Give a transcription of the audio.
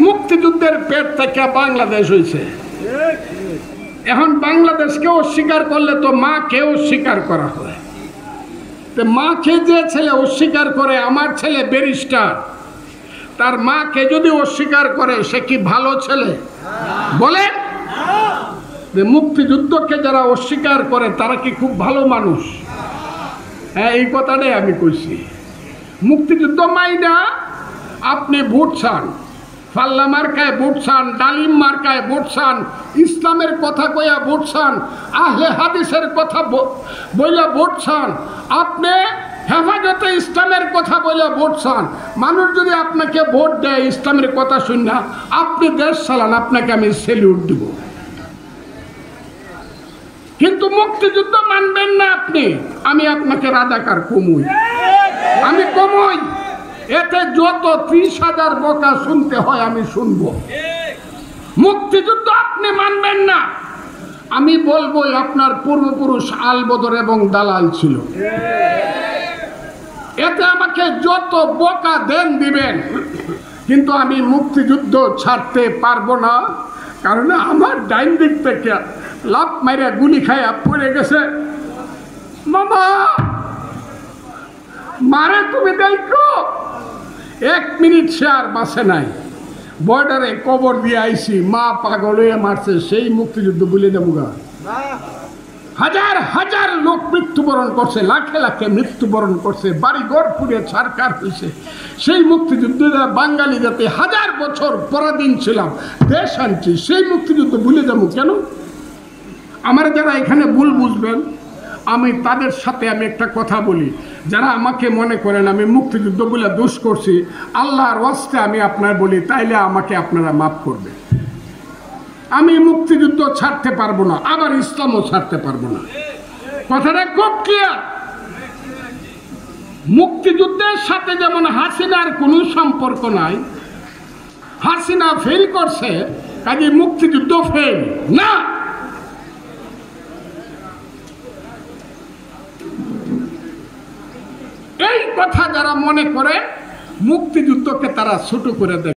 মুক্তিযুদ্ধের পেট থেকে বাংলাদেশ হয়েছে। এখন বাংলাদেশকে অস্বীকার করলে তো মাকে অস্বীকার করা হয়। তো মাকে যে ছেলে অস্বীকার করে, আমার ছেলে ব্যারিস্টার, তার মাকে যদি অস্বীকার করে সে কি ভালো ছেলে? বলেন, যে মুক্তিযুদ্ধকে যারা অস্বীকার করে তারা কি খুব ভালো মানুষ? হ্যাঁ, এই কথাটাই আমি কইছি। মুক্তিযুদ্ধ মাইনা আপনি ভোট চান, পাল্লা মার্কায় ভোট চান, ডালিম মার্কায় ভোট চান, ইসলামের কথা কইয়া ভোট চান, আহলে হাদিসের কথা বইলা ভোট চান, আপনি হেফাজতে ইসলামের কথা বলে ভোট চান। মানুষ যদি আপনাকে ভোট দেয় ইসলামের কথা শুন না, আপনি দেশ চালান, আপনাকে আমি সেলিউট দিব। কিন্তু মুক্তিযুদ্ধ মানবেন না আপনি, আমি আপনাকে রাজাকার কমুই, আমি কমুই। এতে যত 30,000 বকা শুনতে হয় আমি শুনব। মুক্তিযুদ্ধ আপনি মানবেন না, আমি বলবো আপনার পূর্বপুরুষ আলবদর এবং দালাল ছিল। এতে আমাকে যত বকা দেন দিবেন, কিন্তু আমি মুক্তিযুদ্ধ ছাড়তে পারবো না। কারণ আমার ডাইন দিক থেকে লাফ মাইরা গুলি খাইয়া পড়ে গেছে। মামা মারে তুমি দেখো, 1 মিনিট সে আর বাঁচে নাই। বর্ডারে কবর দিয়ে আইসি, মা পাগল হয়ে মারছে, সেই মুক্তিযুদ্ধ বলে দেবো গা। হাজার হাজার লোক মৃত্যুবরণ করছে, লাখে লাখে মৃত্যুবরণ করছে, বাড়িঘর পুড়ে ছারখার হয়েছে। সেই মুক্তিযুদ্ধ বাঙালি জাতি হাজার বছর পরাধীন ছিলাম, দেশ আনছি, সেই মুক্তিযুদ্ধ ভুলে যাবো কেন? আমার যারা এখানে ভুল বুঝবেন, আমি তাদের সাথে আমি একটা কথা বলি, যারা আমাকে মনে করেন আমি মুক্তিযুদ্ধ বলে দোষ করছি, আল্লাহর ওয়াস্তে আমি আপনার বলি, তাইলে আমাকে আপনারা মাফ করবে। আমি মুক্তিযুদ্ধ ছাড়তে পারবো না, আবার ইসলামও ছাড়তে পারবো না। কথাটা খুব ক্লিয়ার। মুক্তিযুদ্ধের সাথে যেমন হাসিনার কোনো সম্পর্ক নাই, হাসিনা ফেল করছে কাজে মুক্তিযুদ্ধ ফেল না। এই কথা যারা মনে করে মুক্তিযুদ্ধকে তারা ছোট করে দেয়।